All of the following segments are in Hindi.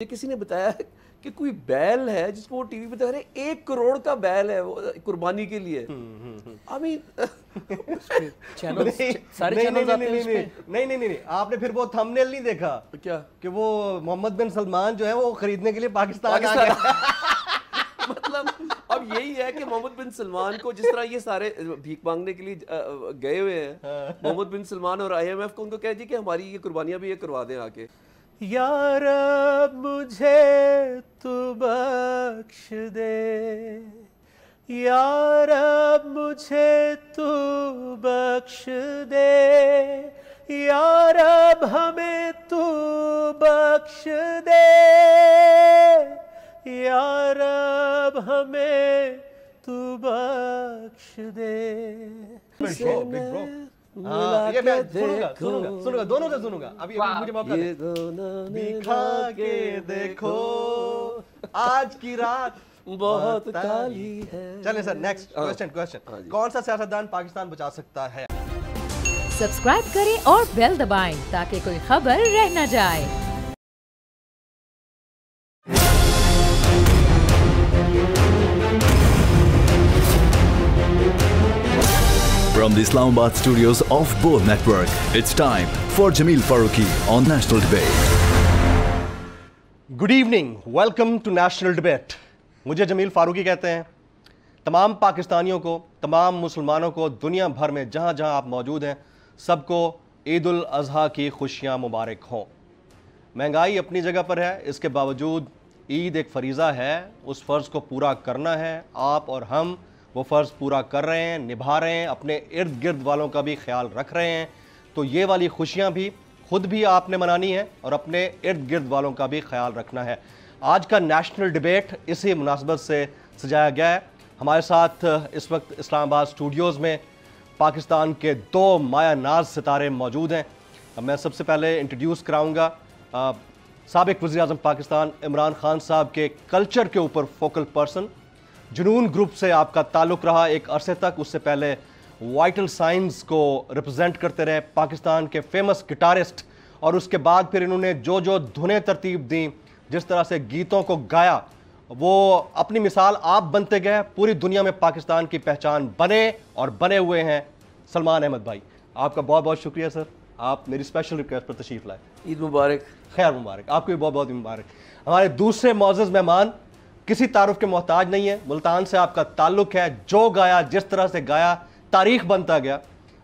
किसी ने बताया कि कोई बैल है जिसको वो टीवी पे दिखा रहे 1 करोड़ का बैल है वो कुर्बानी के लिए। आई मीन सारे चैनल्स आते हैं उसपे। नहीं, आपने फिर वो थंबनेल नहीं देखा क्या कि वो मोहम्मद बिन सलमान जो है वो खरीदने के लिए पाकिस्तान आ गया। मतलब अब यही है कि मोहम्मद बिन सलमान को जिस तरह ये सारे भीख मांगने के लिए गए हुए हैं, मोहम्मद बिन सलमान और IMF को उनको कह दी कि हमारी ये कुर्बानियां भी ये करवा दें आके। या रब मुझे तू बख्श दे, या रब मुझे तू बख्श दे, या रब हमें तू बख्श दे, या रब हमें तू बख्श दे। ये मैं सुनूंगा दोनों से सुनूंगा। अभी मुझे मौका दे। दिखा के देखो आज की रात बहुत काली है। चलिए सर, नेक्स्ट क्वेश्चन। कौन सा सियासतदान पाकिस्तान बचा सकता है? सब्सक्राइब करें और बेल दबाएं ताकि कोई खबर रह न जाए। From the Islamabad studios of Both Network, it's time for Jameel Farooqi on National Debate. Good evening, welcome to National Debate. मुझे जमील फारूकी कहते हैं। तमाम पाकिस्तानियों को, तमाम मुसलमानों को दुनिया भर में जहाँ जहाँ आप मौजूद हैं, सबको ईद उल अज़हा की खुशियाँ मुबारक हों। महंगाई अपनी जगह पर है, इसके बावजूद ईद एक फ़रीज़ा है, उस फ़र्ज़ को पूरा करना है। आप और हम वो फ़र्ज़ पूरा कर रहे हैं, निभा रहे हैं, अपने इर्द गिर्द वालों का भी ख्याल रख रहे हैं। तो ये वाली खुशियाँ भी खुद भी आपने मनानी है और अपने इर्द गिर्द वालों का भी ख्याल रखना है। आज का नेशनल डिबेट इसी मुनासबत से सजाया गया है। हमारे साथ इस वक्त इस्लामाबाद स्टूडियोज़ में पाकिस्तान के 2 माया नाज सितारे मौजूद हैं। अब मैं सबसे पहले इंट्रोड्यूस कराऊँगा साबिक़ वज़ीर-ए-आज़म पाकिस्तान इमरान खान साहब के कल्चर के ऊपर फोकल पर्सन। जुनून ग्रुप से आपका ताल्लुक़ रहा एक अरसे तक, उससे पहले वाइटल साइंस को रिप्रेजेंट करते रहे, पाकिस्तान के फेमस गिटारिस्ट। और उसके बाद फिर इन्होंने जो धुनें तरतीब दी, जिस तरह से गीतों को गाया, वो अपनी मिसाल आप बनते गए। पूरी दुनिया में पाकिस्तान की पहचान बने और बने हुए हैं। सलमान अहमद भाई, आपका बहुत बहुत शुक्रिया सर, आप मेरी स्पेशल रिक्वेस्ट पर तशरीफ़ लाए। ईद मुबारक। खैर मुबारक, आपको भी बहुत बहुत मुबारक। हमारे दूसरे मौजूद मेहमान किसी तारुफ के मोहताज नहीं है, मुल्तान से आपका ताल्लुक़ है। जो गाया, जिस तरह से गाया, तारीख बनता गया।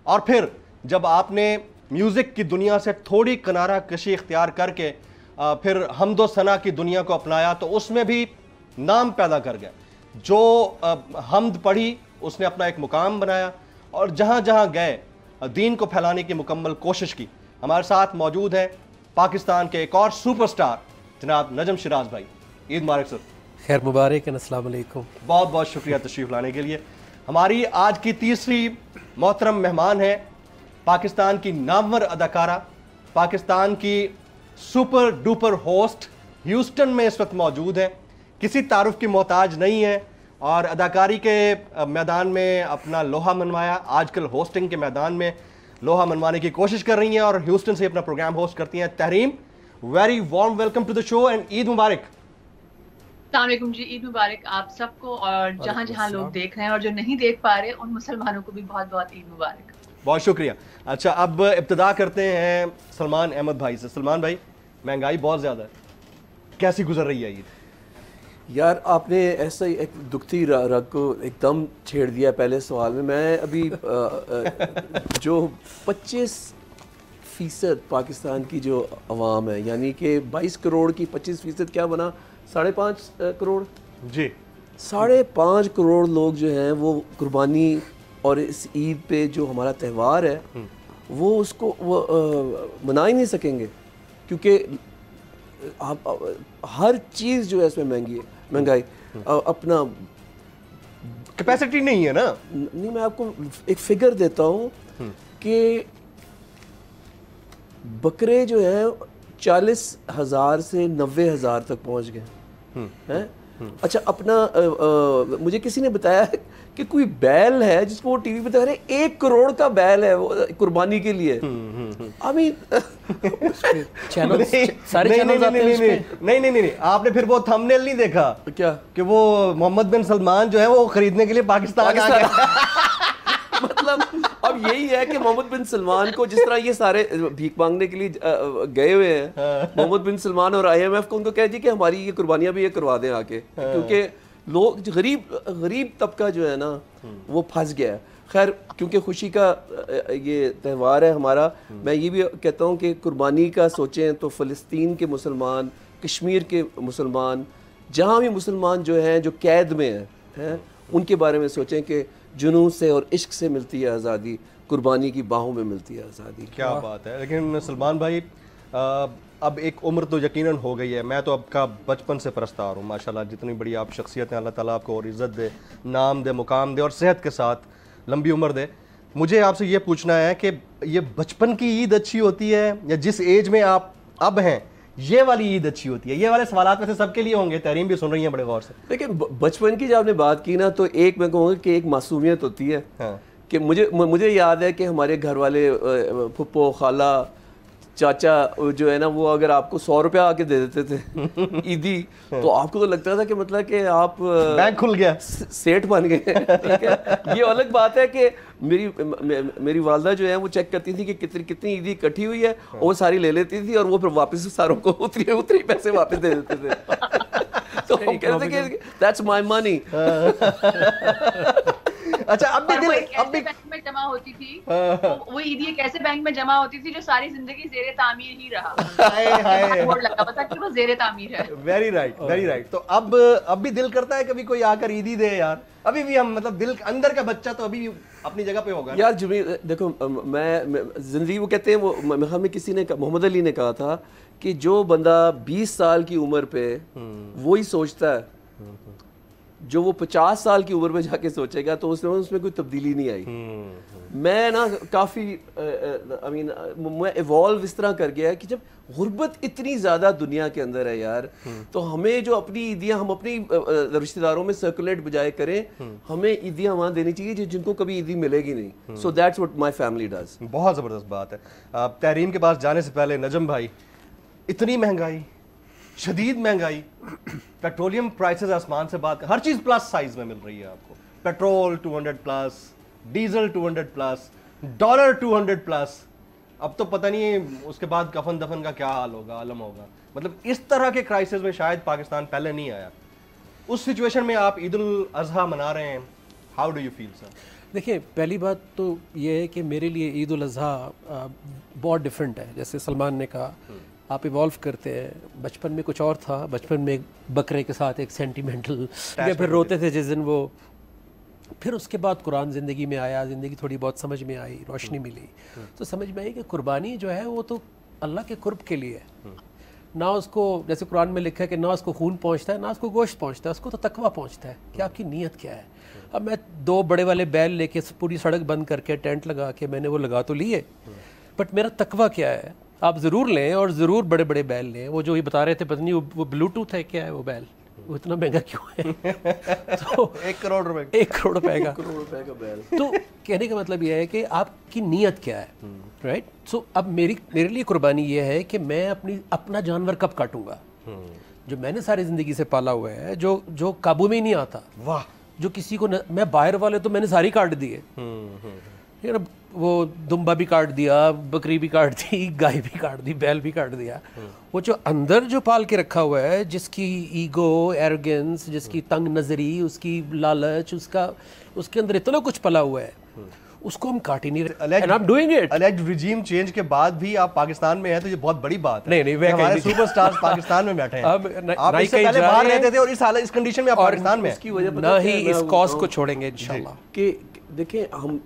और फिर जब आपने म्यूज़िक की दुनिया से थोड़ी किनारा कशी इख्तियार करके फिर हमदो सना की दुनिया को अपनाया, तो उसमें भी नाम पैदा कर गया। जो हमद पढ़ी उसने अपना एक मुकाम बनाया और जहाँ जहाँ गए दीन को फैलाने की मुकम्मल कोशिश की। हमारे साथ मौजूद हैं पाकिस्तान के एक और सुपरस्टार जनाब नजम शिराज भाई। ईद मुबारक सर। खैर मुबारक, अस्सलाम वालेकुम। बहुत बहुत शुक्रिया तशरीफ़ लाने के लिए। हमारी आज की तीसरी मोहतरम मेहमान है पाकिस्तान की नामवर अदाकारा, पाकिस्तान की सुपर डुपर होस्ट, ह्यूस्टन में इस वक्त मौजूद है, किसी तारुफ की मोहताज नहीं है और अदाकारी के मैदान में अपना लोहा मनवाया। आजकल होस्टिंग के मैदान में लोहा मनवाने की कोशिश कर रही हैं और ह्यूस्टन से अपना प्रोग्राम होस्ट करती हैं। Tehreem, very warm welcome to the show and Eid मुबारक। अस्सलाम जी, ईद मुबारक आप सबको और जहाँ जहाँ लोग देख रहे हैं और जो नहीं देख पा रहे उन मुसलमानों को भी बहुत बहुत ईद मुबारक। बहुत शुक्रिया। अच्छा, अब इब्तिदा करते हैं सलमान अहमद भाई से। सलमान भाई, महंगाई बहुत ज़्यादा है, कैसी गुजर रही है ईद? यार आपने ऐसा ही एक दुखती रग को एकदम छेड़ दिया पहले सवाल में। मैं अभी जो 25% पाकिस्तान की जो अवाम है, यानी कि 22 करोड़ की 25% क्या बना 5.5 करोड़ जी। 5.5 करोड़ लोग जो हैं वो कुर्बानी और इस ईद पे जो हमारा त्यौहार है वो उसको मना ही नहीं सकेंगे, क्योंकि हर चीज़ जो है इसमें महंगाई अपना कैपेसिटी नहीं है ना। नहीं, मैं आपको एक फिगर देता हूँ कि बकरे जो हैं 40,000 से 90,000 तक पहुँच गए हैं। अच्छा अपना मुझे किसी ने बताया कि कोई बैल है जिसको वो टीवी पे दिखा रहे 1 करोड़ का बैल है वो कुर्बानी के लिए। आई मीन चैनल सारे चैनल आते हैं उसमें। नहीं, आपने फिर वो थंबनेल नहीं देखा क्या कि वो मोहम्मद बिन सलमान जो है वो खरीदने के लिए पाकिस्तान आ गए। मतलब अब यही है कि मोहम्मद बिन सलमान को जिस तरह ये सारे भीख मांगने के लिए गए हुए हैं, मोहम्मद बिन सलमान और IMF को उनको कह दी कि हमारी ये कुर्बानियां भी ये करवा दें आके, क्योंकि लोग गरीब तबका जो है ना वो फंस गया है। खैर क्योंकि खुशी का ये त्यौहार है हमारा, मैं ये भी कहता हूँ कि कुर्बानी का सोचें तो फ़लस्तीन के मुसलमान, कश्मीर के मुसलमान, जहाँ भी मुसलमान जो हैं जो कैद में हैं उनके बारे में सोचें कि जुनून से और इश्क से मिलती है आज़ादी, कुर्बानी की बाहों में मिलती है आज़ादी। क्या बात है। लेकिन सलमान भाई अब एक उम्र तो यकीनन हो गई है, मैं तो आपका बचपन से परस्तार हूँ माशाल्लाह, जितनी बड़ी आप शख्सियत हैं, अल्लाह ताला आपको और इज़्ज़त दे, नाम दे, मुकाम दे और सेहत के साथ लंबी उम्र दे। मुझे आपसे ये पूछना है कि ये बचपन की ईद अच्छी होती है या जिस एज में आप अब हैं ये वाली ईद अच्छी होती है? ये वाले सवालात वैसे सबके लिए होंगे, तहरीम भी सुन रही हैं बड़े गौर से। लेकिन बचपन की जब आपने बात की ना, तो एक मैं कहूँगा कि एक मासूमियत होती है। हाँ। कि मुझे याद है कि हमारे घर वाले फुप्पो, खाला, चाचा जो है ना, वो अगर आपको 100 रुपया आके दे देते थे ईदी, तो आपको तो लगता था कि मतलब कि आप बैंक खुल गया, सेठ बन गए। ठीक है, ये अलग बात है कि मेरी वालदा जो है वो चेक करती थी कि कितनी ईदी इकट्ठी हुई है, और वो सारी ले लेती थी और वो फिर वापस सारों को उतरी पैसे वापस दे देते थे। तो हम कहते थे कि दैट्स माय मनी। अच्छा अब भी बैंक में जमा होती थी, वो ईदी कैसे बैंक में जमा होती थी जो सारी जिंदगी ज़ेरे तामीर ही रहा। बोर्ड लगा पता कि वो ज़ेरे तामीर है। Very right. तो अब भी दिल करता है कभी कोई आकर ईदी दे यार? अभी भी हम मतलब दिल अंदर का बच्चा तो अभी अपनी जगह पे होगा यार। जमील देखो, मैं जिंदगी वो कहते हैं, वो हमें किसी ने, मोहम्मद अली ने कहा था कि जो बंदा 20 साल की उम्र पे वो ही सोचता है, जो वो 50 साल की उम्र में जाके सोचेगा तो उसमें कोई तब्दीली नहीं आई। मैं ना काफ़ी मैं इवॉल्व इस तरह कर गया है कि जब गुर्बत इतनी ज़्यादा दुनिया के अंदर है यार, तो हमें जो अपनी ईदियाँ हम अपनी रिश्तेदारों में सर्कुलेट बजाय करें, हमें ईदियाँ वहाँ देनी चाहिए जिनको कभी ईदी मिलेगी नहीं। So that's what my family does. बहुत ज़बरदस्त बात है। तहरीम के पास जाने से पहले नजम भाई, इतनी महंगाई, शदीद महंगाई, पेट्रोलियम प्राइसेस आसमान से बात, हर चीज़ प्लस साइज में मिल रही है आपको। Petrol 200 plus, diesel 200 plus, dollar 200 plus. अब तो पता नहीं उसके बाद कफन दफन का क्या हाल होगा, आलम होगा। मतलब इस तरह के क्राइसिस में शायद पाकिस्तान पहले नहीं आया। उस सिचुएशन में आप ईद उल अज़हा मना रहे हैं, how do you feel sir? देखिए, पहली बात तो ये है कि मेरे लिए ईद उल अज़हा बहुत डिफरेंट है। जैसे सलमान ने कहा, आप इवॉल्व करते हैं। बचपन में कुछ और था, बचपन में बकरे के साथ एक सेंटिमेंटल, फिर रोते थे जिस दिन वो, फिर उसके बाद कुरान ज़िंदगी में आया, ज़िंदगी थोड़ी बहुत समझ में आई, रोशनी मिली, तो समझ में आई कि कुर्बानी जो है वो तो अल्लाह के कुर्ब के लिए है। ना उसको, जैसे कुरान में लिखा है कि ना उसको खून पहुँचता है ना उसको गोश्त पहुँचता है, उसको तो तकवा पहुँचता है कि आपकी नीयत क्या है। अब मैं 2 बड़े वाले बैल लेके पूरी सड़क बंद करके टेंट लगा के मैंने वो लगा तो लिए, बट मेरा तकवा क्या है? आप ज़रूर लें और ज़रूर बड़े बड़े बैल लें। वो जो ये बता रहे थे, पता नहीं वो ब्लूटूथ है क्या है वो बैल, वो इतना महंगा क्यों है? तो 1 करोड़ रुपए, 1 करोड़ रुपए का, 1 करोड़ रुपए का बैल। तो कहने का मतलब ये है कि आपकी नीयत क्या है, राइट? सो अब मेरे लिए कुर्बानी ये है कि मैं अपना जानवर कब काटूंगा, जो मैंने सारी ज़िंदगी से पाला हुआ है, जो काबू में ही नहीं आता। वाह। जो किसी को मैं बाहर वाले तो मैंने सारी काट दिए, वो दुम्बा भी काट दिया, बकरी भी काट दी, गाय भी काट दी, बैल भी काट दिया। वो जो अंदर जो पाल के रखा हुआ है, जिसकी ईगो, एरोगेंस, जिसकी तंग नजरी, उसकी लालच, उसके अंदर इतना कुछ पला हुआ है, उसको हम काट ही नहीं रहे। And I'm doing it. Alleged regime change के बाद भी आप पाकिस्तान में हैं, तो ये बहुत बड़ी बात है। नहीं, मैं हमारे सुपरस्टार्स पाकिस्तान में बैठे हैं। आप इससे पहले बाहर रहते थे और इस कंडीशन में आप पाकिस्तान में, उसकी वजह ना ही इस कॉज को छोड़ेंगे इंशाल्लाह। कि देखें, हम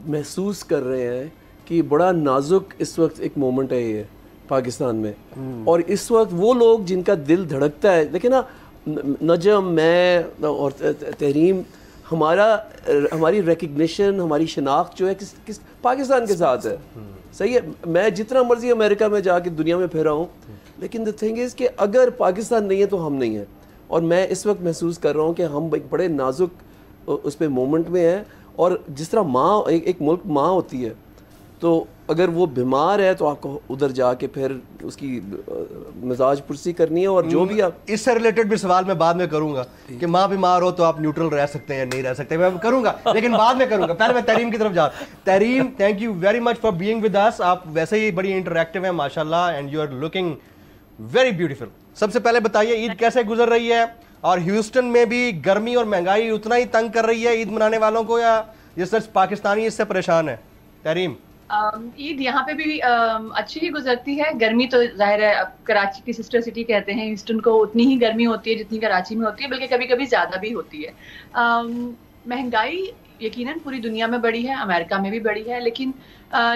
महसूस कर रहे हैं कि बड़ा नाजुक इस वक्त एक मोमेंट है ये पाकिस्तान में, और इस वक्त वो लोग जिनका दिल धड़कता है, देखिए ना, नजम, मैं और तहरीम, हमारी रिकग्निशन, हमारी शनाख्त जो है किस पाकिस्तान के साथ है। सही है, मैं जितना मर्जी अमेरिका में जाके दुनिया में फिरा हूँ, लेकिन द थिंग इज़ कि अगर पाकिस्तान नहीं है तो हम नहीं हैं। और मैं इस वक्त महसूस कर रहा हूँ कि हम एक बड़े नाजुक उस पे मोमेंट में हैं। और जिस तरह माँ एक मुल्क माँ होती है, तो अगर वो बीमार है तो आपको उधर जाके फिर उसकी मिजाज पुरसी करनी है। और जो भी आप इससे रिलेटेड भी सवाल मैं बाद में करूंगा कि माँ बीमार हो तो आप न्यूट्रल रह सकते हैं या नहीं रह सकते, मैं करूंगा, लेकिन बाद में करूंगा। पहले मैं तरीम की तरफ जा। Tehreem, thank you very much for being with us. आप वैसे ही बड़ी इंटरैक्टिव हैं माशाल्लाह, and you are looking very beautiful. सबसे पहले बताइए ईद कैसे गुजर रही है, और ह्यूस्टन में भी गर्मी और महंगाई उतना ही तंग कर रही है ईद मनाने वालों को, या ये सच पाकिस्तानी इससे परेशान है? तरीम। ईद यहाँ पे भी अच्छी ही गुजरती है। गर्मी तो जाहिर है, अब कराची की सिस्टर सिटी कहते हैं ह्यूस्टन को, उतनी ही गर्मी होती है जितनी कराची में होती है, बल्कि कभी कभी ज़्यादा भी होती है। महंगाई यकीनन पूरी दुनिया में बढ़ी है, अमेरिका में भी बढ़ी है, लेकिन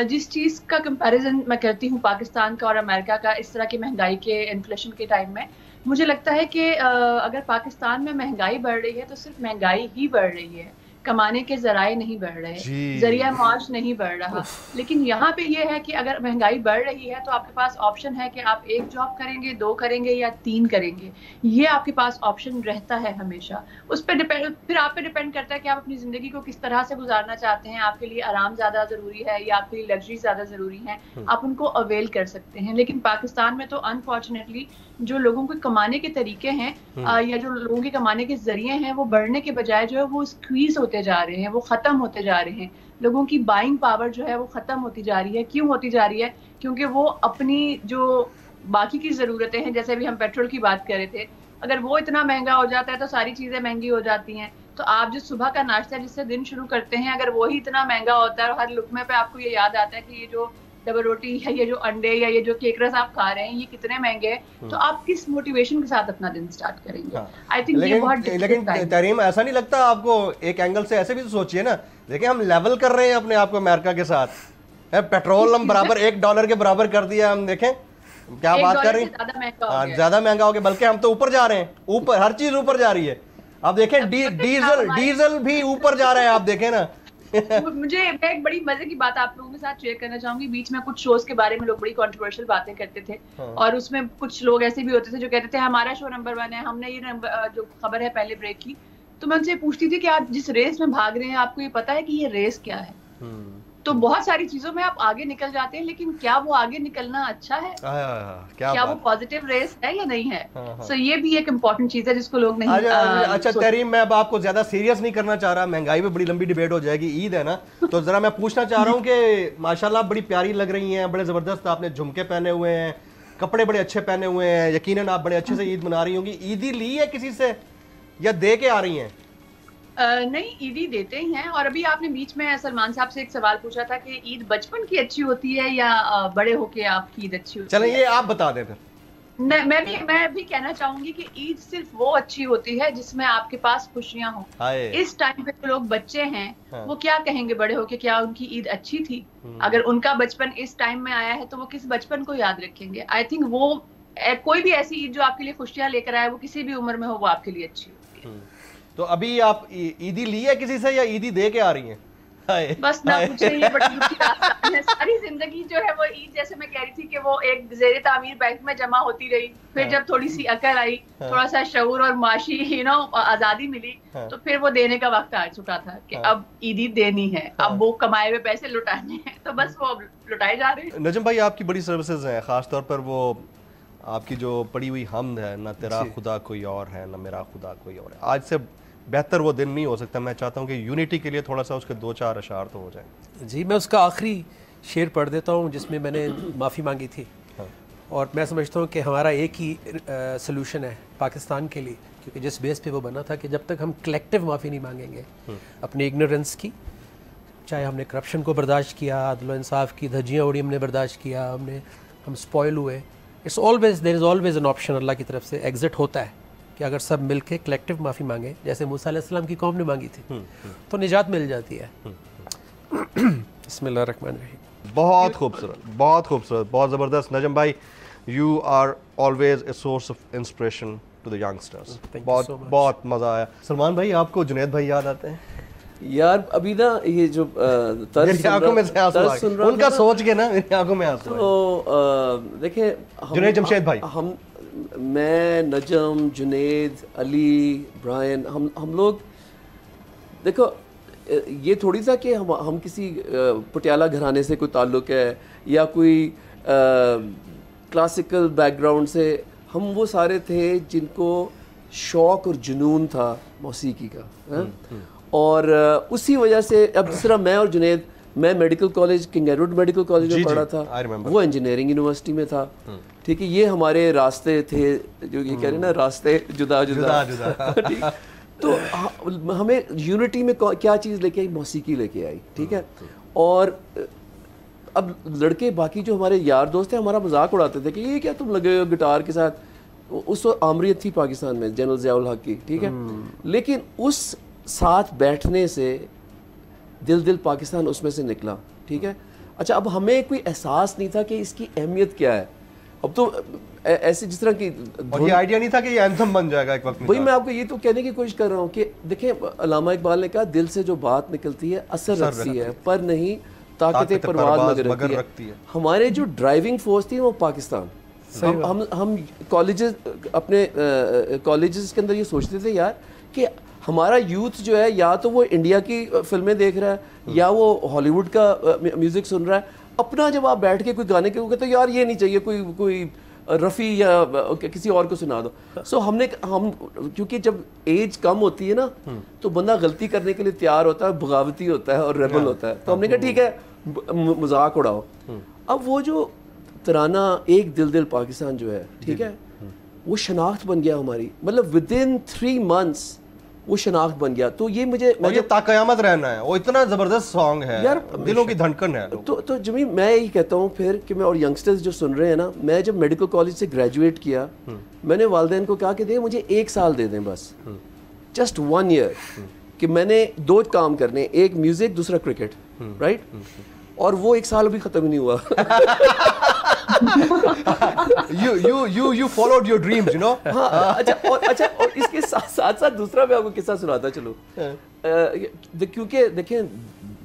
जिस चीज़ का कंपैरिजन मैं करती हूँ पाकिस्तान का और अमेरिका का इस तरह की महंगाई के इन्फ्लेशन के टाइम में, मुझे लगता है कि अगर पाकिस्तान में महंगाई बढ़ रही है तो सिर्फ महंगाई ही बढ़ रही है, कमाने के जराए नहीं बढ़ रहे, जरिया माश नहीं बढ़ रहा। लेकिन यहाँ पे ये है कि अगर महंगाई बढ़ रही है तो आपके पास ऑप्शन है कि आप एक जॉब करेंगे, 2 करेंगे या 3 करेंगे। ये आपके पास ऑप्शन रहता है हमेशा। उस पर फिर आप पे डिपेंड करता है कि आप अपनी ज़िंदगी को किस तरह से गुजारना चाहते हैं। आपके लिए आराम ज़्यादा ज़रूरी है या आपके लिए लग्जरी ज़्यादा ज़रूरी है, आप उनको अवेल कर सकते हैं। लेकिन पाकिस्तान में तो अनफॉर्चुनेटली जो लोगों के कमाने के तरीके हैं या जो लोगों के कमाने के जरिए हैं, वो बढ़ने के बजाय जो है वो स्क्वीज होते जा रहे हैं, वो ख़त्म होते जा रहे हैं। लोगों की बाइंग पावर जो है वो ख़त्म होती जा रही है। क्यों होती जा रही है? क्योंकि वो अपनी जो बाकी की ज़रूरतें हैं, जैसे अभी हम पेट्रोल की बात कर रहे थे, अगर वो इतना महंगा हो जाता है तो सारी चीज़ें महंगी हो जाती हैं। तो आप जो सुबह का नाश्ता जिससे दिन शुरू करते हैं, अगर वही इतना महंगा होता है और हर लुकमे पे आपको ये याद आता है कि ये जो डबल रोटी है, ये जो अंडे या ये जो केक रस आप खा रहे हैं, ये कितने महंगे हैं, तो आप किस मोटिवेशन के साथ अपना दिन स्टार्ट करेंगे? आई थिंक ये बहुत लेकिन तरीम, ऐसा नहीं लगता आपको? एक एंगल से ऐसे भी तो सोचिए ना, देखिए हम लेवल कर रहे हैं अपने आप को अमेरिका के साथ। पेट्रोल हम बराबर $1 के बराबर कर दिया। हम देखें क्या बात कर रही है, ज्यादा महंगा हो गया, बल्कि हम तो ऊपर जा रहे हैं, ऊपर हर चीज ऊपर जा रही है। आप देखें डीजल भी ऊपर जा रहा है, आप देखें ना। मुझे मैं एक बड़ी मजे की बात आप लोगों के साथ शेयर करना चाहूंगी। बीच में कुछ शोज के बारे में लोग बड़ी कंट्रोवर्शियल बातें करते थे, और उसमें कुछ लोग ऐसे भी होते थे जो कहते थे हमारा शो नंबर 1 है, हमने ये जो खबर है पहले ब्रेक की। तो मैं उनसे पूछती थी कि आप जिस रेस में भाग रहे हैं, आपको ये पता है कि ये रेस क्या है? तो बहुत सारी चीजों में आप आगे निकल जाते हैं, लेकिन क्या वो आगे निकलना अच्छा है? क्या वो पॉजिटिव रेस है या नहीं है? सो ये भी एक इम्पोर्टेंट चीज है जिसको लोग नहीं अच्छा तरीम, मैं अब आपको ज्यादा सीरियस नहीं करना चाह रहा, महंगाई पे बड़ी लंबी डिबेट हो जाएगी, ईद है ना, तो जरा मैं पूछना चाह रहा हूँ कि माशाल्लाह बड़ी प्यारी लग रही हैं, बड़े जबरदस्त आपने झुमके पहने हुए हैं, कपड़े बड़े अच्छे पहने हुए हैं, यकीनन आप बड़े अच्छे से ईद मना रही होंगी। ईदी ली है किसी से या दे के आ रही हैं? नहीं, ईदी देते ही हैं। और अभी आपने बीच में सलमान साहब से एक सवाल पूछा था कि ईद बचपन की अच्छी होती है या बड़े होके आपकी ईद अच्छी होती है? चलें ये आप बता दें फिर। मैं भी कहना चाहूंगी कि ईद सिर्फ वो अच्छी होती है जिसमें आपके पास खुशियां हो। इस टाइम पे जो लोग बच्चे हैं वो क्या कहेंगे बड़े होके, क्या उनकी ईद अच्छी थी? अगर उनका बचपन इस टाइम में आया है तो वो किस बचपन को याद रखेंगे? आई थिंक वो कोई भी ऐसी ईद जो आपके लिए खुशियां लेकर आए, वो किसी भी उम्र में हो, वो आपके लिए अच्छी होती है। तो अभी आप ईदी ली है किसी से या ईदी दे के आ रही हैं? बस ना पूछे, ये बड़ी दुखी दास्तान है। सारी जिंदगी जो है वो ईद, जैसे मैं कह रही थी कि वो एक ज़ेरे तामीर बैंक में जमा होती रही, फिर जब थोड़ी सी अकल आई, थोड़ा सा शऊर और माशी आजादी मिली, तो फिर वो देने का वक्त आ चुका था कि अब ईदी देनी है, अब वो कमाए हुए पैसे लुटाने हैं, तो बस वो लुटाए जा रहे हैं। नजम भाई, आपकी बड़ी सर्विसेज हैं, खासतौर पर वो आपकी जो पड़ी हुई हमद है, ना तेरा खुदा कोई और है ना मेरा खुदा कोई और है, आज से बेहतर वो दिन नहीं हो सकता। मैं चाहता हूँ कि यूनिटी के लिए थोड़ा सा उसके 2-4 अशार तो हो जाए। जी, मैं उसका आखिरी शेर पढ़ देता हूँ जिसमें मैंने माफ़ी मांगी थी। और मैं समझता हूँ कि हमारा एक ही सलूशन है पाकिस्तान के लिए, क्योंकि जिस बेस पे वो बना था कि जब तक हम कलेक्टिव माफ़ी नहीं मांगेंगे अपनी इग्नोरेंस की, चाहे हमने करप्शन को बर्दाश्त किया, अदल इंसाफ की धज्जियाँ उड़ी हमने बर्दाश्त किया, हम स्पॉइल हुए, it's always there is always an option, Allah की तरफ से एग्जिट होता है कि अगर सब मिलके कलेक्टिव माफ़ी मांगे, जैसे मूसा अलैहिस्सलाम की कौम ने मांगी थी, तो निजात मिल जाती है। बिस्मिल्लाहिर्रहमानिर्रहीम। बहुत खूबसूरत, बहुत खूबसूरत, बहुत ज़बरदस्त। नजम भाई, you are always a source of inspiration to the youngsters. बहुत मज़ा आया। सलमान भाई, आपको जुनैद भाई याद आते हैं? यार अभी ना ये जो आंखों में से आंसू उनका सोच के ना मेरी आंखों में आंसू। तो देखिए जुनैद जमशेद भाई, हम मैं, नजम, जुनेद, अली, ब्रायन, हम लोग देखो, ये थोड़ी सा कि हम किसी पटियाला घराने से कोई ताल्लुक़ है या कोई क्लासिकल बैकग्राउंड से। हम वो सारे थे जिनको शौक़ और जुनून था मौसीकी का, है? और उसी वजह से अब जिस तरह मैं और जुनेद, मैं medical college, king Edward medical college में पढ़ा था, वो इंजीनियरिंग यूनिवर्सिटी में था, ठीक है। ये हमारे रास्ते थे, जो ये कह रहे हैं ना, रास्ते जुदा जुदा ठीक। तो हमें यूनिटी में क्या चीज़ लेके आई? मौसीकी लेके आई, ठीक है। और अब लड़के बाकी जो हमारे यार दोस्त हैं हमारा मजाक उड़ाते थे कि ये क्या तुम लगे हो गिटार के साथ। उस वक्त आमरीत थी पाकिस्तान में जनरल ज़ियाउल हक की, ठीक है। लेकिन उस साथ बैठने से दिल पाकिस्तान उसमें से निकला, ठीक है। अच्छा, अब हमें कोई एहसास नहीं था कि इसकी अहमियत क्या है। अब तो ऐसे जिस तरह की, और ये आइडिया नहीं था कि ये एंथम बन जाएगा एक वक्त में। वही मैं आपको ये तो कहने की कोशिश कर रहा हूँ कि देखें, अल्लामा इकबाल ने कहा, दिल से जो बात निकलती है असर रखती है, पर नहीं ताकत परवाज़ मगर रखती है। हमारे जो ड्राइविंग फोर्स थी वो पाकिस्तान। हम कॉलेजेस, अपने कॉलेजेस के अंदर ये सोचते थे यार कि हमारा यूथ जो है या तो वो इंडिया की फिल्में देख रहा है या वो हॉलीवुड का म्यूज़िक सुन रहा है। अपना जब आप बैठ के कोई गाने के कहते तो यार ये नहीं चाहिए, कोई रफ़ी या किसी और को सुना दो। सो हम क्योंकि जब एज कम होती है ना तो बंदा गलती करने के लिए तैयार होता है, बगावती होता है और रेबल होता है। तो हमने कहा ठीक है, मजाक उड़ाओ। अब वो जो तराना एक दिल पाकिस्तान जो है, ठीक है, वो शनाख्त बन गया हमारी, मतलब विद इन 3 months वो शनाख्त बन गया। तो ये मुझे ये ताक़यामत रहना है, वो इतना जबरदस्त सॉन्ग है यार, दिलों की धड़कन है। तो जमी मैं यही कहता हूँ फिर कि मैं, और यंगस्टर्स जो सुन रहे हैं ना, मैं जब मेडिकल कॉलेज से ग्रेजुएट किया, मैंने वालिदैन को कहा कि दे मुझे 1 साल दे दें बस, जस्ट 1 year, कि मैंने 2 काम करने, एक म्यूजिक, दूसरा क्रिकेट, राइट। और वो 1 साल अभी खत्म ही नहीं हुआ। you followed your dreams, you know. हाँ, अच्छा और इसके साथ दूसरा मैं आपको किस्सा सुनाता चलो। क्योंकि देखें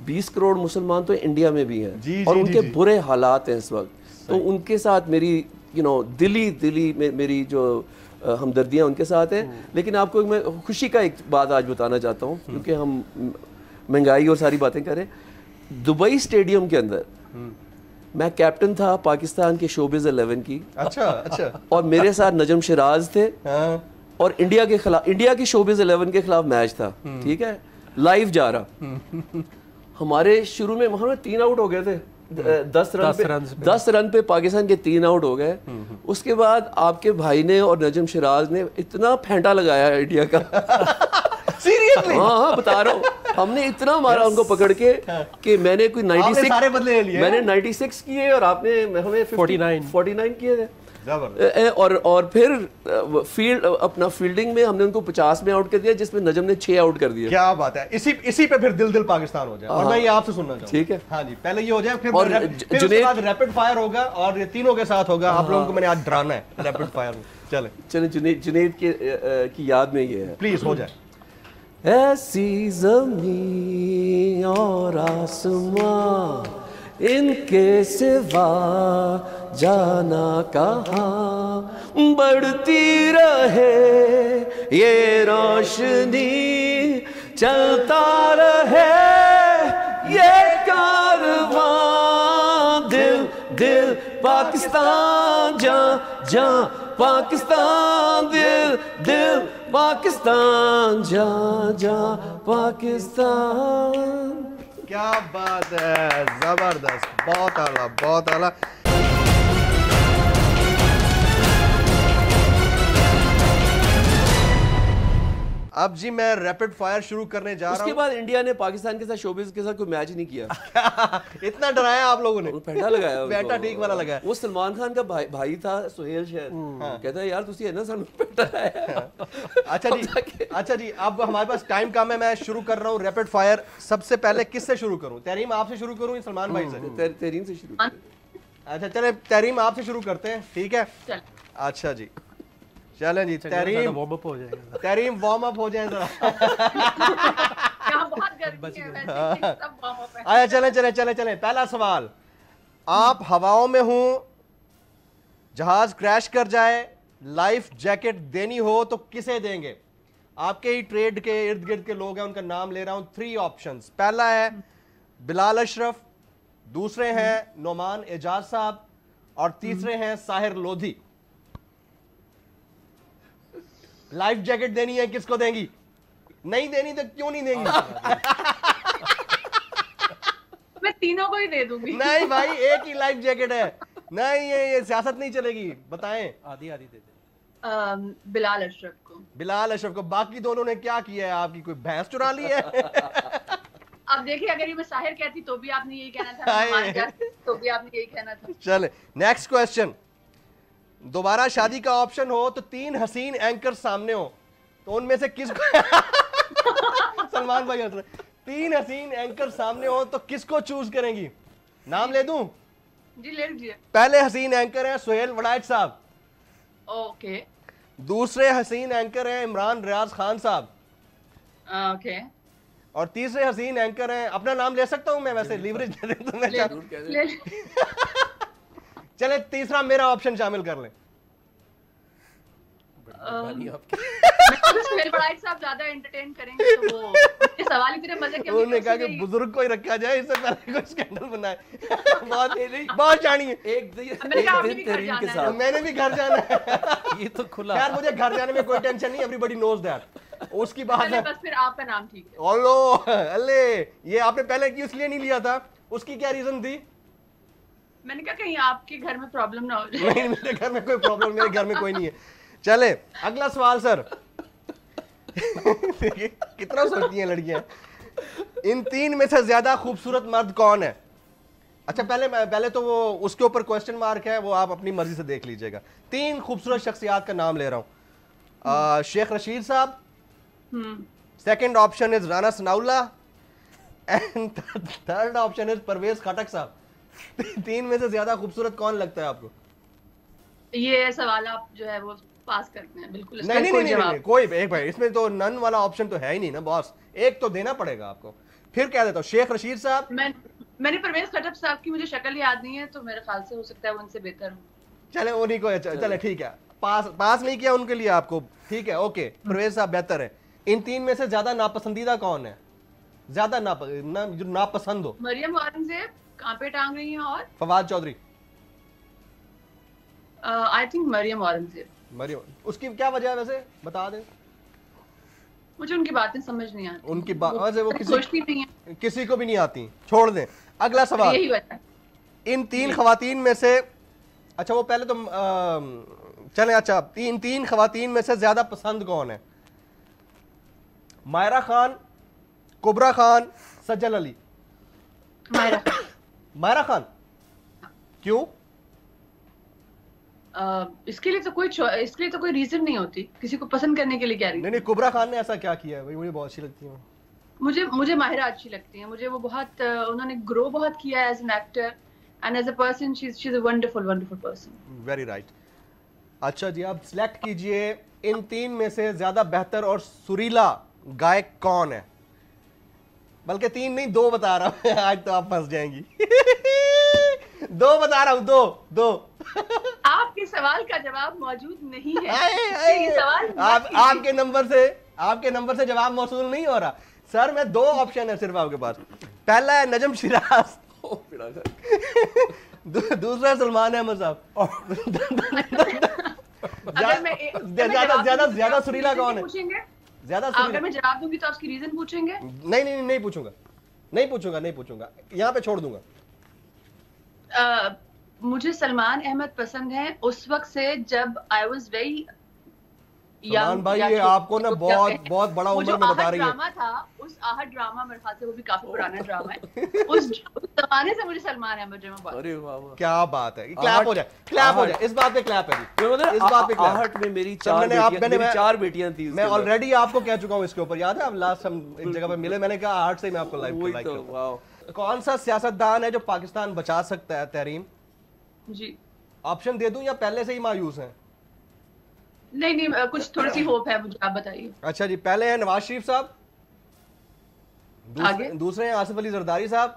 20 करोड़ मुसलमान तो इंडिया में भी हैं और उनके बुरे हालात हैं इस वक्त। तो उनके साथ मेरी दिली मेरी जो हमदर्दियाँ उनके साथ हैं। लेकिन आपको मैं खुशी का एक बात आज बताना चाहता हूँ, क्योंकि हम महंगाई और सारी बातें करें। दुबई स्टेडियम के अंदर मैं कैप्टन था पाकिस्तान के शोबिज़ 11 की। अच्छा। और मेरे साथ नजम शिराज थे। और इंडिया के शोबिज़ 11 के खिलाफ मैच था, ठीक है, लाइव जा रहा। हमारे शुरू में हमें 3 आउट हो गए थे, 10 रन पे पाकिस्तान के 3 आउट हो गए। उसके बाद आपके भाई ने और नजम शिराज ने इतना फेंटा लगाया इंडिया का। सीरियसली? हाँ, बता रहा हूँ, हमने इतना मारा उनको पकड़ के कि मैंने कोई 96 सारे बदले ले लिए। मैंने 96 किए और आपने हमें 49 किए थे। और फिर फील्डिंग में हमने उनको 50 में आउट कर दिया, जिसमें नजम ने 6 आउट कर दिया। क्या बात है। इसी पे फिर दिल पाकिस्तान हो जाए। और मैं ये आपसे सुनना चाहूंगा, ठीक है? हाँ जी, पहले ये हो जाए, फिर उसके बाद रैपिड फायर होगा और ये तीनों के साथ होगा। आप लोगों को मैंने आज डराना है रैपिड फायर में। चले जुनेद की याद में ये है, प्लीज हो जाए। ऐसी ज़मीं और आसमां इनके सिवा जाना कहाँ, बढ़ती रहे ये रोशनी, चलता रहे ये कारवां, दिल पाकिस्तान, जा पाकिस्तान, दिल पाकिस्तान, जा पाकिस्तान। क्या बात है, जबरदस्त, बहुत आला, बहुत आला। अब जी मैं रैपिड फायर शुरू करने जा रहा हूं। उसके बाद इंडिया ने पाकिस्तान के साथ शोबिज़ के साथ कोई मैच नहीं किया। इतना डराया आप लोगों ने? फेंटा लगाया, फेंटा ठीक वाला लगाया। वो सलमान खान का भाई था सुहेल शायद, कहता है यार तुसी है ना सानू फेंटा लगाया। अच्छा जी, अब हमारे पास टाइम कम है, मैं शुरू कर रहा हूँ रैपिड फायर। सबसे पहले किससे शुरू करूँ? तहरीम आपसे शुरू करूँ या सलमान भाई से? तहरीम से शुरू। अच्छा चले, तहरीम आपसे शुरू करते हैं, ठीक है? अच्छा जी, चलें जी। तहरीम वार्म अप हो जाएगा। तहरीम वार्म अप हो जाए जरा। आया, चले। पहला सवाल, आप हवाओं में हूं, जहाज क्रैश कर जाए लाइफ जैकेट देनी हो तो किसे देंगे? आपके ही ट्रेड के इर्द गिर्द के लोग हैं, उनका नाम ले रहा हूं। 3 ऑप्शंस। पहला है बिलाल अशरफ, दूसरे हैं नोमान एजाज साहब, और तीसरे हैं साहिर लोधी। लाइफ जैकेट देनी है, किसको देंगी? नहीं देनी तो क्यों नहीं देंगी? मैं तीनों को ही दे दूंगी। नहीं भाई, एक ही लाइफ जैकेट है। नहीं, ये सियासत नहीं चलेगी। बताएं। आधी आधी दे दे। बिलाल अशरफ को। बिलाल अशरफ को। बाकी दोनों ने क्या किया है? आपकी कोई भैंस चुरा ली है? अब देखिए, अगर ये मैं साहिर कहती तो भी आपने यही कहना था, मैं मान जाती तो भी आपने यही कहना था। चले नेक्स्ट क्वेश्चन। दोबारा शादी का ऑप्शन हो तो 3 हसीन एंकर सामने हो, तो उनमें से किसको सलमान भाई हंस रहे। 3 हसीन एंकर सामने हो तो किसको चूज करेंगी? नाम ले दूं? जी ले लीजिए। पहले हसीन एंकर हैं सुहेल वड़ाइच साहब। ओके। दूसरे हसीन एंकर हैं इमरान रियाज खान साहब। ओके। और तीसरे हसीन एंकर हैं, अपना नाम ले सकता हूं मैं वैसे, लीवरेज दे दें तो मैं ले चले तीसरा मेरा ऑप्शन शामिल कर लें। सुहेल वड़ाइच साहब ज्यादा एंटरटेन करेंगे तो वो ये सवाल इतने मजे के। उन्होंने कहा कि बुजुर्ग को ही रखा जाए, इससे पहले कोई स्कैंडल बनाए। बहुत जानी है। एक दिन तहरीन के साथ मैंने भी घर जाना है। ये तो खुला। यार मुझे घर जाने में कोई टेंशन नहीं, एवरीबॉडी नोज दैट। उसकी बात है। बस फिर आपका नाम ठीक है। ओलो अल्ले, ये आपने पहले क्यों इसलिए नहीं लिया था? उसकी क्या रीजन थी? मैंने कहा कहीं आपके घर में प्रॉब्लम ना हो जाए। नहीं, मेरे घर में कोई प्रॉब्लम, मेरे घर में कोई नहीं है। चले अगला सवाल सर। कितना सोचती हैं लड़कियां। इन 3 में से ज्यादा खूबसूरत मर्द कौन है? अच्छा पहले तो वो उसके ऊपर क्वेश्चन मार्क है, वो आप अपनी मर्जी से देख लीजिएगा। 3 खूबसूरत शख्सियात का नाम ले रहा हूं। शेख रशीद साहब, second option is Rana Sanaullah, and third option is Pervez Khattak साहब। 3 में से ज्यादा खूबसूरत कौन लगता है आपको? ये सवाल आप जो है वो पास करते हैं बिल्कुल। नहीं, कोई एक भाई इसमें तो नन वाला ऑप्शन तो है ही नहीं ना बॉस, एक तो देना पड़ेगा आपको। फिर कह देता हूँ शेख रशीद साहब। मैंने परवेज खटक साहब की मुझे शक्ल याद नहीं है, तो मेरे ख्याल से हो सकता है वो उनसे बेहतर हो। चले उन्हीं को, चले ठीक है, पास नहीं किया उनके लिए आपको, ठीक है ओके। परवेज साहब बेहतर है। इन 3 में से ज्यादा नापसंदीदा कौन है? ज्यादा जो नापसंद हो? मरियम औरंगजेब कांपे टांग रही हैं, और फवाद चौधरी। I think Maryam Aurangzeb. मरियम, उसकी क्या वजह है वैसे बता दें? मुझे उनकी बातें समझ नहीं आती। उनकी बात वो सोचती नहीं है, किसी को भी नहीं आती, छोड़ दें। अगला सवाल। यही वजह। इन 3 खवातीन में से, अच्छा वो पहले तो चलें, अच्छा इन 3 खवातीन में से ज्यादा पसंद कौन है? मायरा खान, कुबरा खान, सज्जल अली। मायरा खान। क्यों? इसके लिए तो कोई रीजन नहीं होती, किसी को पसंद करने के लिए क्या रीजन। नहीं, कुबरा खान ने ऐसा क्या किया है? भाई मुझे बहुत अच्छी लगती है। मुझे माहिरा अच्छी लगती है। मुझे वो बहुत उन्होंने ग्रो बहुत किया है as an actor and as a person. She is a wonderful person. Very right. अच्छा जी, आप सिलेक्ट कीजिए इन 3 में से ज्यादा बेहतर और सुरीला गायक कौन है? बल्कि 3 नहीं, 2 बता रहा हूं। आज तो आप फंस जाएंगी। 2 बता रहा हूं, 2। आपके सवाल का जवाब मौजूद नहीं है। ये सवाल आपके नंबर से जवाब मौसूल नहीं हो रहा सर। मैं 2 ऑप्शन है सिर्फ आपके पास। पहला है नजम शिराज, दूसरा सलमान अहमद साहब। ज्यादा सुरीला कौन है? ज्यादा अगर मैं जवाब दूंगी तो आपकी रीजन पूछेंगे? नहीं पूछूंगा, यहाँ पे छोड़ दूंगा। मुझे सलमान अहमद पसंद है उस वक्त से जब आई वाज वेरी सलमान भाई, ये आपको ना बहुत बड़ा उम्र में बता रही है। ड्रामा था, उस आहट ड्रामा मेरे ख्याल से वो भी काफी पुराना ड्रामा है। उस जमाने से मुझे सलमान अहमद जो मैं अरे वाह वाह क्या बात है। क्लैप हो जाए इस बात पे, क्लैप है जी। इस बात पे आहट में मेरी 4 बेटियां थी। मैं ऑलरेडी आपको कह चुका हूं इसके ऊपर, याद है? अब लास्ट हम एक जगह पे मिले, मैंने कहा आहट से मैं आपको लाइव वाह। कौन सा सियासतदान है जो पाकिस्तान बचा सकता है? तहरीम जी। ऑप्शन दे दूं या पहले से ही मायूस हैं? नहीं, कुछ थोड़ी सी होप है मुझे, आप बताइए। अच्छा जी, पहले हैं नवाज शरीफ साहब, दूसरे हैं आसिफ अली जरदारी साहब,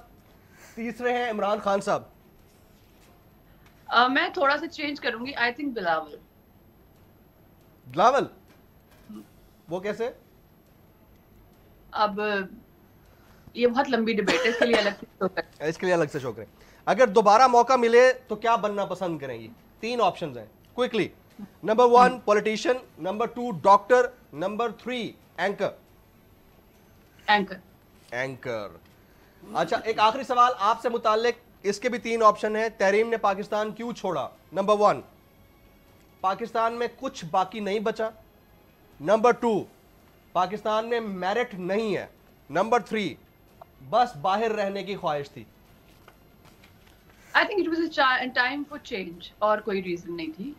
तीसरे हैं इमरान खान साहब। मैं थोड़ा सा चेंज करूंगी, आई थिंक बिलावल। बिलावल, वो कैसे? अब ये बहुत लंबी डिबेट है, इसके लिए अलग से शो करें। इसके लिए अलग से शो करें। अगर दोबारा मौका मिले तो क्या बनना पसंद करेंगी? 3 ऑप्शंस हैं, quickly. Number 1 politician, number 2 doctor, number 3 anchor. Anchor. अच्छा, एक आखिरी सवाल आपसे मुताल्लिक, इसके भी 3 ऑप्शन हैं। तहरीम ने पाकिस्तान क्यों छोड़ा? नंबर 1 पाकिस्तान में कुछ बाकी नहीं बचा, नंबर 2 पाकिस्तान में मेरिट नहीं है, नंबर 3 बस बाहर रहने की ख्वाहिश थी। I think it was a time for change, और कोई रीजन नहीं थी।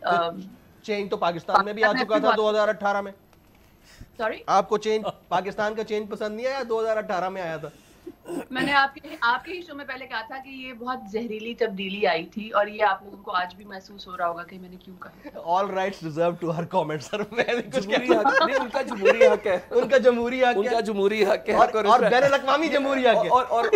चेंज तो पाकिस्तान में भी आ चुका था 2018 में। सॉरी, आपको चेंज, पाकिस्तान का चेंज पसंद नहीं आया? 2018 में आया था। मैंने आपके ही शो में पहले कहा था कि ये बहुत जहरीली तब्दीली आई थी, और ये आप लोगों को आज भी महसूस हो रहा होगा कि मैंने क्यों कहा। All rights reserve to her comment sir. मैं भी कुछ जमहूरी हक नहीं, उनका जमहूरी हक है, उनका जमहूरी हक उनका है, जमहूरी हक है, और बैनुल अक़वामी जमहूरी हक है। और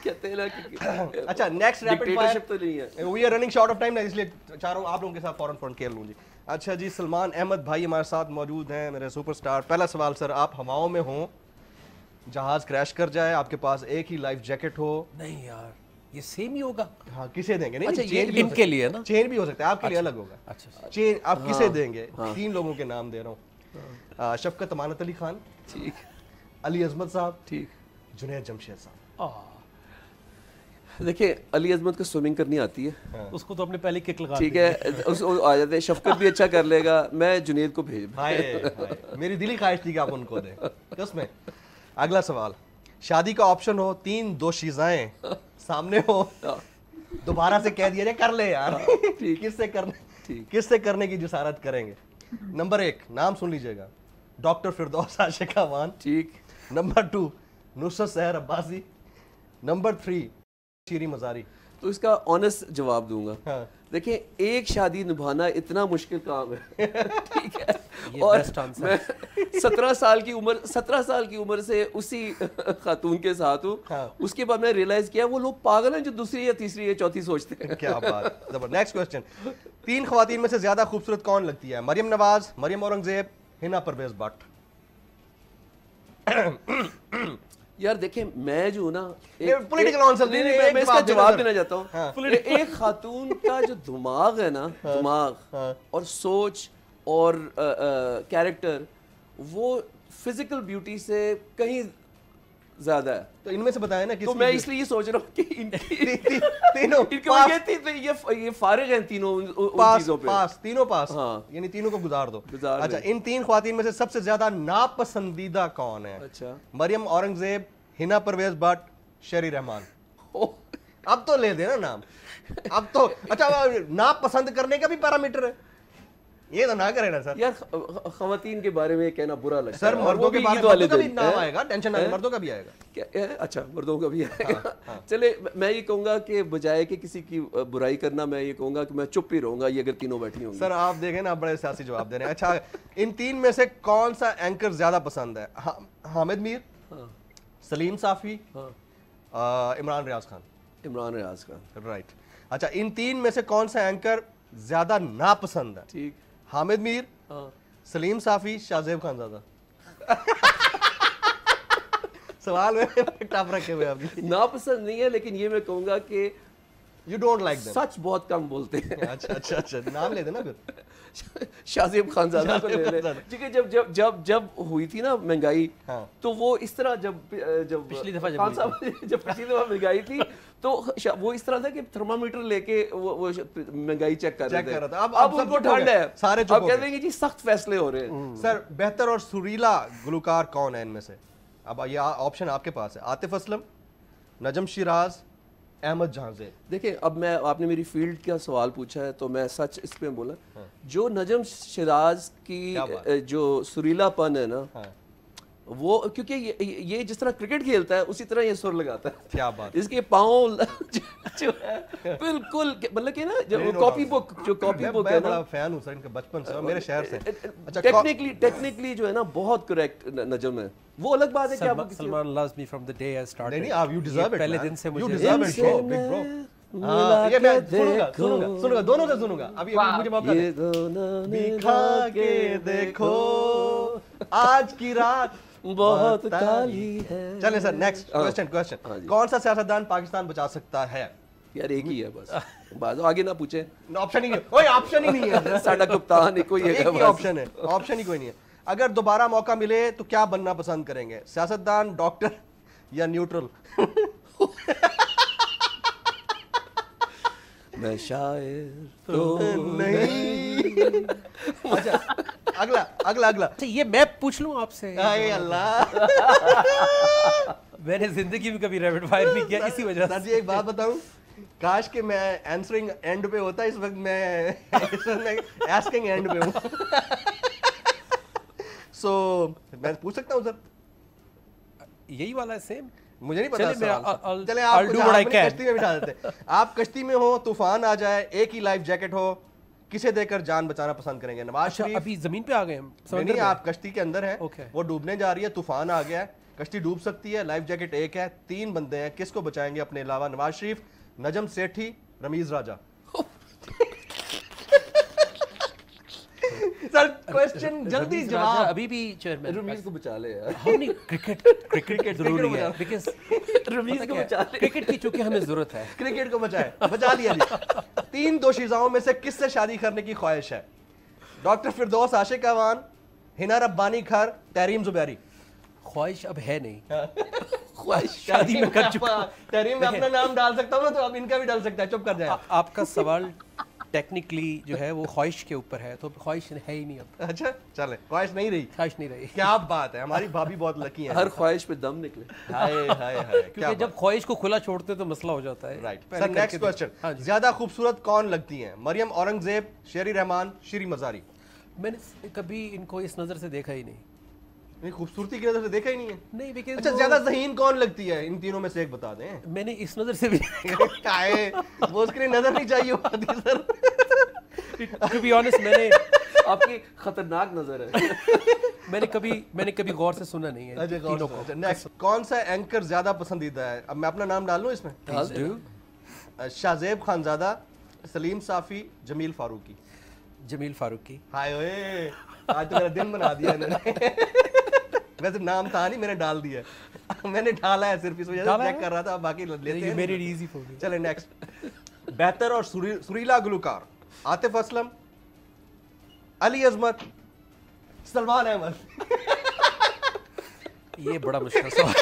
कहते हैं ना कि अच्छा, नेक्स्ट रैपिड डिक्टेटरशिप तो नहीं है। We are running short of time ना, इसलिए चारों आप लोगों के साथ फौरन खेल लूँ जी। अच्छा जी, सलमान अहमद भाई हमारे साथ मौजूद हैं, मेरे सुपरस्टार। पहला सवाल सर, आप हवाओं में हों, जहाज क्रैश कर जाए, आपके पास एक ही लाइफ जैकेट हो। नहीं यार, ये सेम ही होगा। हाँ, किसे देंगे? नहीं, अच्छा, चेंज ये भी हो इनके सकता लिए ना? है, चेंज भी हो सकता है, आपके लिए अलग होगा। अच्छा, चेंज आप किसे देंगे? 3 लोगों के नाम दे रहा हूँ। शफकत अमानत अली खान, ठीक, अली अजमत साहब, ठीक, जुनैद जमशेद साहब। देखिए अली अजमत को स्विमिंग करनी आती है, उसको तो अपने पहले किक लगा ठीक है, उसको आ जाते हैं। शफकत भी अच्छा कर लेगा, मैं जुनैद को भेज। हाय हाय, मेरी दिली ख्वाहिश थी कि आप उनको दें कसमें। अगला सवाल, शादी का ऑप्शन हो, 3 दोशीज़ाएं सामने हो, दोबारा से कह दिया जाए कर ले यार, किससे करने की जिसारत करेंगे? नंबर 1 नाम सुन लीजिएगा, डॉक्टर फिरदौस आशिक अवान, ठीक। नंबर 2 नुसरत सहर अब्बासी, नंबर 3 शीरी मजारी। तो इसका ऑनेस्ट जवाब दूंगा। हाँ। देखिए, एक शादी निभाना इतना मुश्किल काम है, ठीक है, ये और बेस्ट आंसर। मैं 17 साल की उम्र से उसी खातून के साथ हूँ। हाँ। उसके बाद मैंने रियलाइज किया वो लोग पागल हैं जो दूसरी या तीसरी या चौथी सोचते हैं। क्या बात, जबरदस्त। नेक्स्ट क्वेश्चन, 3 खवातीन में से ज्यादा खूबसूरत कौन लगती है? मरियम नवाज, मरियम औरंगजेब, हिना परवेज भट्ट। यार देखें, मैं जो ना political answer नहीं, नहीं, मैं एक इसका जवाब जवाब देना देना चाहता हूँ। हाँ। एक खातून का जो दिमाग है ना, दिमाग और सोच और कैरेक्टर, वो फिजिकल ब्यूटी से कहीं ज्यादा है। तो इनमें से बताएं ना, तो मैं इसलिए ये सोच रहा हूँ कि तीनों ये फारिग हैं तीनों उन चीजों पे। तीनों पास, हाँ। यानी तीनों को गुजार दो। अच्छा, दो। इन 3 ख्वातीन में से सबसे ज्यादा नापसंदीदा कौन है? अच्छा, मरियम औरंगजेब, हिना परवेज भट्ट, शेरी रहमान। अब तो ले देना नाम, अब तो। अच्छा, नापसंद करने का भी पैरामीटर है, ये तो ना करे ना सर। यार खवातीन के बारे में कहना बुरा लगता सर, है। मर्दों के बारे में वाले मर्दों का भी दिन, नाम आएगा, टेंशन ना, मर्दों का भी आएगा। क्या? अच्छा, मर्दों का भी आएगा। चले, मैं ये कहूंगा कि बजाय कि किसी की बुराई करना, मैं ये कहूंगा कि मैं चुप ही रहूंगा ये अगर तीनों बैठी होंगी। सर आप देखें ना, बड़े सियासी जवाब दे रहे हैं। अच्छा, इन 3 में से कौन सा एंकर ज्यादा पसंद है? हामिद मीर, सलीम साफी, इमरान रियाज खान। इमरान रियाज खान, राइट। अच्छा, इन 3 में से कौन सा एंकर ज्यादा नापसंद है? ठीक। हामिद मीर, सलीम साफी, शाहजेब खान ज़ादा। सवाल में टफ रखे हुए आपकी। नापसंद नहीं है, लेकिन ये मैं कहूंगा कि यू डोंट लाइक देम। सच बहुत कम बोलते हैं। अच्छा, नाम ले देना फिर। शाहजेब खानज़ादा को ले ले, क्योंकि जब हुई थी ना महंगाई, हाँ। तो वो इस तरह जब पिछली दफा खान साहब जब पिछली दफा महंगाई थी, तो वो इस तरह था कि थर्मामीटर लेके वो महंगाई चेक कर रहे थे। अब उनको ठंड है, सारे अब कहते हैं कि जी सख्त फैसले हो रहे हैं। सर, बेहतर और सुरीला गुलकार कौन है इनमें से? अब ये ऑप्शन आपके पास है, आतिफ असलम, नजम शिराज, अहमद जहांजेब। देखिए, अब मैं, आपने मेरी फील्ड का सवाल पूछा है तो मैं सच इस पे बोला। जो नजम शिराज की जो सुरीलापन है ना, वो क्योंकि ये जिस तरह क्रिकेट खेलता है उसी तरह ये सुर लगाता है। क्या बात। इसके पाँव जो है बिल्कुल, मतलब कि ना, जो कॉपी बुक है ना, बड़ा फैन हूं सर इनका बचपन से, मेरे शहर से। अच्छा, टेक्निकली जो है ना बहुत करेक्ट नजम है। वो अलग बात है कि आप Salman loves me from the day I started। नहीं, आप, you deserve it, पहले man. दिन से You मुझे deserve it, bro, big bro. हाँ, ये मैं सुनूंगा दोनों से सुनूंगा। अभी मुझे मौका दे। दिखा के देखो आज की रात बहुत काली है। चलिए सर, नेक्स्ट क्वेश्चन। कौन सा सियासतदान पाकिस्तान बचा सकता है? यार एक ही है बस, आगे ना पूछे। ऑप्शन ही नहीं, कोई ऑप्शन ही नहीं है। साडा कप्तान कोई एक ही ऑप्शन है, ऑप्शन ही कोई नहीं है। अगर दोबारा मौका मिले तो क्या बनना पसंद करेंगे, सियासतदान, डॉक्टर या न्यूट्रल? मैं शायर तो नहीं। अच्छा, अगला। अच्छा, ये मैं पूछ लूं आपसे? आए अल्लाह, मैंने जिंदगी में कभी रैपिड फायर नहीं किया इसी वजह सर से। जी एक बात बताऊं, काश कि मैं आंसरिंग एंड पे होता, इस वक्त मैं आस्किंग एंड पे हूं। सो मैं पूछ सकता हूं सर? यही वाला है सेम। मुझे नहीं पता। चले I'll do what I can। कश्ती में बिठा देते। आप कश्ती में हो, तूफान आ जाए, एक ही लाइफ जैकेट हो, किसे देकर जान बचाना पसंद करेंगे? नवाज शरीफ? अभी जमीन पे आ गए हम? नहीं, आप कश्ती के अंदर हैं, Okay। वो डूबने जा रही है, तूफान आ गया है, कश्ती डूब सकती है, लाइफ जैकेट एक है, 3 बंदे हैं, किसको बचाएंगे अपने अलावा? नवाज शरीफ, नजम सेठी, रमीज राजा। सर क्वेश्चन जल्दी जवाब। अभी भी चेयरमैन रमीज को बचा ले यार। हम नहीं, क्रिकेट जरूरी है बिकॉज़ रमीज को बचा ले। क्रिकेट की चूंकि हमें जरूरत है। क्रिकेट को बचा लिया जी। 3 दोशीज़ाओं में से किससे शादी करने की ख्वाहिश है? डॉक्टर फिरदौस आशिक अवान, हिना रब्बानी खर, तहरीम जुबैरी। ख्वाहिश अब है नहीं, ख्वाहिश शादी में कर चुका। तहरीम में अपना नाम डाल सकता हूँ ना, तो अब इनका भी डाल सकता है, चुप कर जाए। आपका सवाल टेक्निकली जो है वो ख्वाहिश के ऊपर है, तो ख्वाहिश है ही नहीं अब। अच्छा चले, ख्वाहिश नहीं रही। ख्वाहिश नहीं रही। क्या बात है, हमारी भाभी बहुत लकी है। हर ख्वाहिश पे दम निकले। हाय हाय हाय, क्योंकि जब ख्वाहिश को खुला छोड़ते तो मसला हो जाता है। राइट पहले सर, नेक्स्ट करके हाँ क्वेश्चन। जी। ज्यादा खूबसूरत कौन लगती हैं, मरियम औरंगजेब, शेरी रहमान, श्री मजारी? मैंने कभी इनको इस नजर से देखा ही नहीं। नहीं, खूबसूरती की नजर से देखा ही नहीं है। नहीं, बिकॉज़ अच्छा, ज्यादा ज़हीन कौन लगती है, इन तीनों में से एक बता दें। मैंने इस नजर से भी काहे, वो उसके लिए नजर नहीं चाहिए होती सर। टू बी ऑनेस्ट मैंने आपकी खतरनाक नजर है। मैंने कभी गौर से सुना नहीं है अच्छा, तीनों को। नेक्स्ट, कौन सा एंकर ज्यादा पसंदीदा है? अब मैं अपना नाम डाल लूं इसमें? डाल दे। शाहजेब खानजादा, सलीम साफी, जमील फारूकी। जमील फारूकी। हाय ओए, आज तो मेरा दिन बना दिया इन्होंने। वैसे नाम था नहीं, मैंने डाल दिया। मैंने डाला है सिर्फ इस वजह से चेक कर रहा था, बाकी लेते हैं। मेरे इजी फॉर मी। चले नेक्स्ट। बेहतर और सुरीला गुलकार, आतिफ असलम, अली अजमत, सलमान अहमद। ये बड़ा मुश्किल सवाल।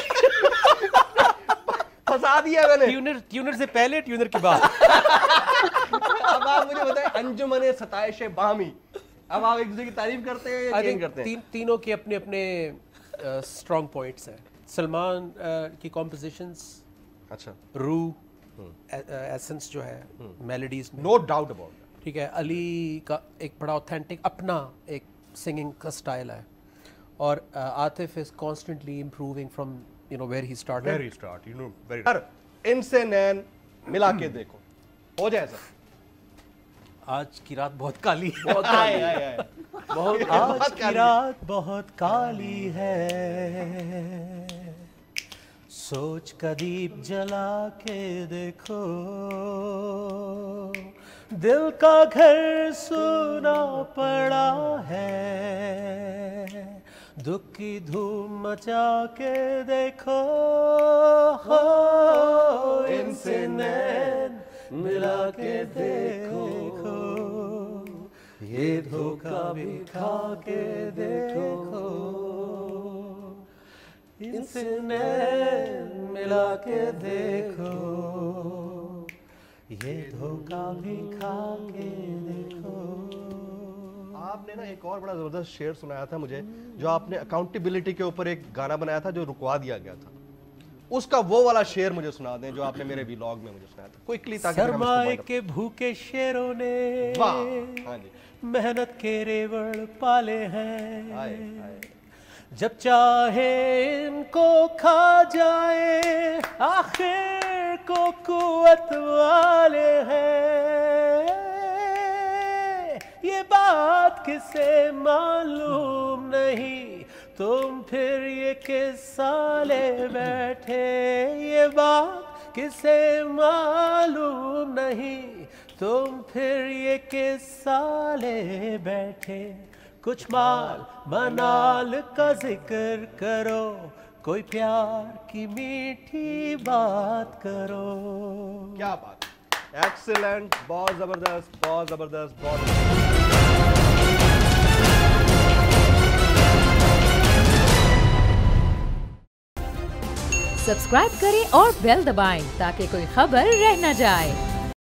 फंसा दिया मैंने। ट्यूनर से पहले, ट्यूनर के बाद। अब आप मुझे बताएं, अंजुमन सताइश बामी, अब आप एक दूसरे की तारीफ करते हैं या चेंज करते हैं? तीनों के अपने अपने स्ट्रॉन्ग पॉइंट्स हैं। सलमान की कॉम्पोजिशंस, अच्छा, रू एसेंस जो है मेलोडीज में, नो डाउट अबाउट, ठीक है। अली का एक बड़ा ऑथेंटिक अपना एक सिंगिंग का स्टाइल है, और Atif is constantly improving from where he started. Sir, इनसे नैन मिला के देखो, हो जाए सर। आज की रात बहुत काली है। बहुत आए, आए, आए। आज की रात बहुत काली है, सोच का दीप जला के देखो, दिल का घर सुना पड़ा है, दुख की धूम मचा के देखो, हो इनसे नैन मिला के देखो, ये धोखा भी खा के देखो, इनसे नैन मिला के देखो, ये धोखा भी खा के देखो। आपने ना एक और बड़ा जबरदस्त शेर सुनाया था मुझे, जो आपने अकाउंटेबिलिटी के ऊपर एक गाना बनाया था जो रुकवा दिया गया था, उसका वो वाला शेर मुझे सुना दें जो आपने मेरे व्लॉग में मुझे सुनाया था क्विकली, ताकि सरमाए के भूखे शेरों ने हाँ जी, मेहनत के रेवड़ पाले हैं, आए, आए। जब चाहे इनको खा जाए, आखिर को कुव्वत वाले हैं, ये बात किसे मालूम नहीं, तुम फिर ये किस साले बैठे, ये बात किसे मालूम नहीं तुम फिर ये किस्सा ले बैठे। कुछ माल मनाल का जिक्र करो, कोई प्यार की मीठी बात करो। क्या बात, एक्सीलेंट, बहुत जबरदस्त, बहुत जबरदस्त, बहुत सब्सक्राइब करें और बेल दबाएं ताकि कोई खबर रह न जाए।